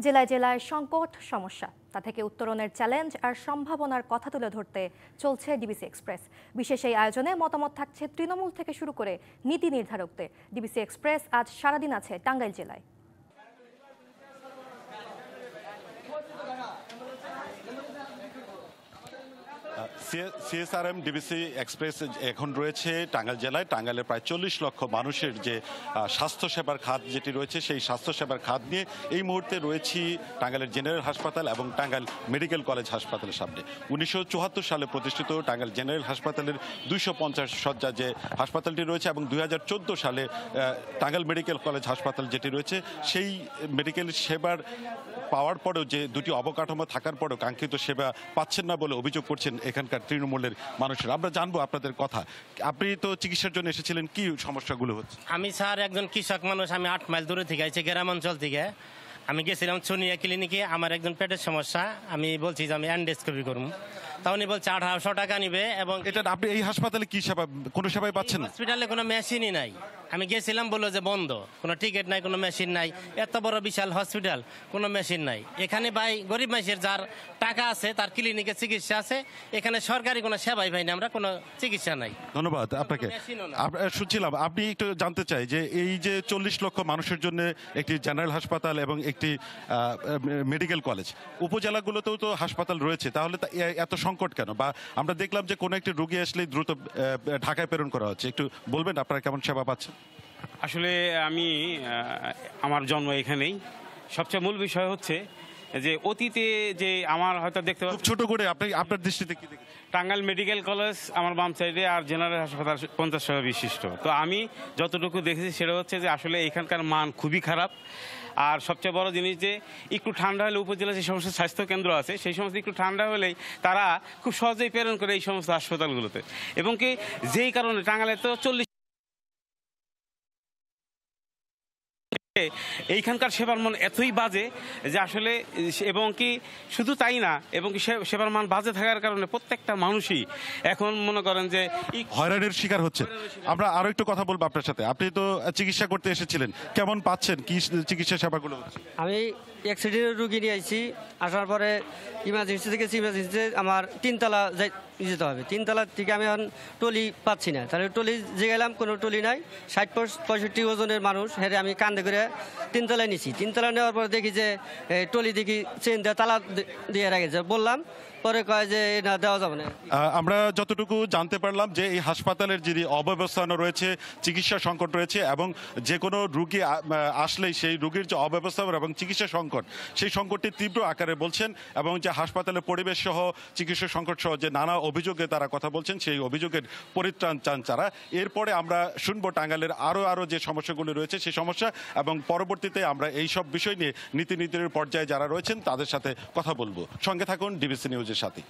জেলায় জেলায় সংকট সমস্যা তা থেকে উত্তরণের চ্যালেঞ্জ আর সম্ভাবনার কথা তুলে ধরতে চলছে ডিবিসি এক্সপ্রেস। বিশেষ এই আয়োজনে মতামত থাকছে তৃণমূল থেকে শুরু করে নীতি নির্ধারকদের। ডিবিসি এক্সপ্রেস আজ সারাদিন আছে টাঙ্গাইল জেলায়। সিএসআরএম ডিবিসি এক্সপ্রেস এখন রয়েছে টাঙ্গাইল জেলায়। টাঙ্গাইলের প্রায় 40 লক্ষ মানুষের যে স্বাস্থ্যসেবার খাত যেটি রয়েছে, সেই স্বাস্থ্যসেবার খাত নিয়ে এই মুহূর্তে রয়েছি টাঙ্গাইলের জেনারেল হাসপাতাল এবং টাঙ্গাইল মেডিকেল কলেজ হাসপাতালের সামনে। 1974 সালে প্রতিষ্ঠিত টাঙ্গাইল জেনারেল হাসপাতালের 250 শয্যা যে হাসপাতালটি রয়েছে এবং 2014 সালে টাঙ্গাইল মেডিকেল কলেজ হাসপাতাল যেটি রয়েছে, সেই মেডিকেল সেবার পাওয়ার পরেও যে দুটি অবকাঠামো থাকার পরেও কাঙ্ক্ষিত সেবা পাচ্ছেন না বলে অভিযোগ করছেন এখানকার তৃণমূলের মানুষেরা। আমরা জানবো আপনাদের কথা। আপনি তো চিকিৎসার জন্য এসেছিলেন, কি সমস্যাগুলো হচ্ছে? আমি স্যার একজন কৃষক মানুষ, আমি 8 মাইল দূরে থেকে আইছি গ্রাম অঞ্চল থেকে। আমি গেছিলাম সোনিয়া ক্লিনিকে, আমার একজন পেটের সমস্যা, আমি বলছি যে আমি এন্ডোস্কোপি করবো, তা উনি বলছে 1800 টাকা নিবে। এবং এটা আপনি এই হাসপাতালে কি সেবা, কোনো সেবাই পাচ্ছেন না? হসপিটালে কোনো মেশিনই নাই। আমি গেছিলাম, বললো যে বন্ধ, কোনো টিকিট নাই, কোনো মেশিন নাই। এত বড় বিশাল হসপিটাল, কোনো মেশিন নাই। এখানে ভাই গরিব মানুষের যার টাকা আছে তার ক্লিনিকে চিকিৎসা আছে, এখানে সরকারি কোনো সেবাই পাই না আমরা, কোনো চিকিৎসা নাই। ধন্যবাদ আপনাকে। শুনছিলাম, আপনি একটু জানতে চাই যে এই যে 40 লক্ষ মানুষের জন্য একটি জেনারেল হাসপাতাল এবং একটি মেডিকেল কলেজ, উপজেলাগুলোতেও তো হাসপাতাল রয়েছে, তাহলে এত সংকট কেন? বা আমরা দেখলাম যে কোনো একটি রোগী আসলেই দ্রুত ঢাকায় প্রেরণ করা হচ্ছে। একটু বলবেন আপনারা কেমন সেবা পাচ্ছেন? আসলে আমার জন্ম এখানেই। সবচেয়ে মূল বিষয় হচ্ছে যে অতীতে যে আমার হয়তো দেখতে খুব ছোট করে আপনি আপনার দৃষ্টিতে কি দেখেন? টাঙ্গাইল মেডিকেল কলেজ আমার বাম সাইডে, আর জেনারেল হাসপাতাল 50 শয্যা বিশিষ্ট। তো আমি যতটুকু দেখেছি সেটা হচ্ছে যে আসলে এখানকার মান খুবই খারাপ। আর সবচেয়ে বড় জিনিস যে একটু ঠান্ডা হলে উপজেলা যে সমস্ত স্বাস্থ্য কেন্দ্র আছে, সেই সমস্ত একটু ঠান্ডা হলেই তারা খুব সহজেই প্রেরণ করে এই সমস্ত হাসপাতালগুলোতে। এবং কি যেই কারণে টাঙ্গাইলে তো 40 এইখানকার সেবার মান এতই বাজে যে আসলে, এবং কি শুধু তাই না, এবং কি সেবার মান বাজে থাকার কারণে প্রত্যেকটা মানুষই এখন মনে করেন যে হয়রানির শিকার হচ্ছে। আমরা আরো একটু কথা বলবো আপনার সাথে। আপনি তো চিকিৎসা করতে এসেছিলেন, কেমন পাচ্ছেন, কি চিকিৎসা সেবাগুলো হচ্ছে? আমি অ্যাক্সিডেন্টের রুগী নিয়ে আইছি, আসার পরে ইমার্জেন্সি থেকে ইমার্জেন্সিতে আমার 3 তলা যেতে হবে। 3 তলা থেকে আমি এখন টলি পাচ্ছি না, তাহলে টলি যে গেলাম কোনো টলি নাই। 60-65 ওজনের মানুষ হেরে আমি কান্দে করে 3 তলায় নিছি। 3 তলা নেওয়ার পরে দেখি যে টলি দেখি চেন দেওয়া তালা দিয়ে রাখেছে। বললাম, পরে কয় যে না, দেওয়া যাবে না। আমরা যতটুকু জানতে পারলাম যে এই হাসপাতালের যে অব্যবস্থানো রয়েছে, চিকিৎসা সংকট রয়েছে এবং যে কোনো রুগী আসলেই সেই রুগীর যে অব্যবস্থাপনা এবং চিকিৎসা সংকট, সেই সংকটটি তীব্র আকারে বলছেন। এবং যে হাসপাতালের পরিবেশ সহ চিকিৎসা সংকট সহ যে নানা অভিযোগে তারা কথা বলছেন, সেই অভিযোগের পরিত্রাণ চান তারা। এরপরে আমরা শুনবো টাঙ্গাইলের আরো যে সমস্যাগুলি রয়েছে সেই সমস্যা, এবং পরবর্তীতে আমরা এই সব বিষয় নিয়ে নীতি নির্ধারণের পর্যায়ে যারা রয়েছেন তাদের সাথে কথা বলবো। সঙ্গে থাকুন ডিবিসি নিউজের সাথে।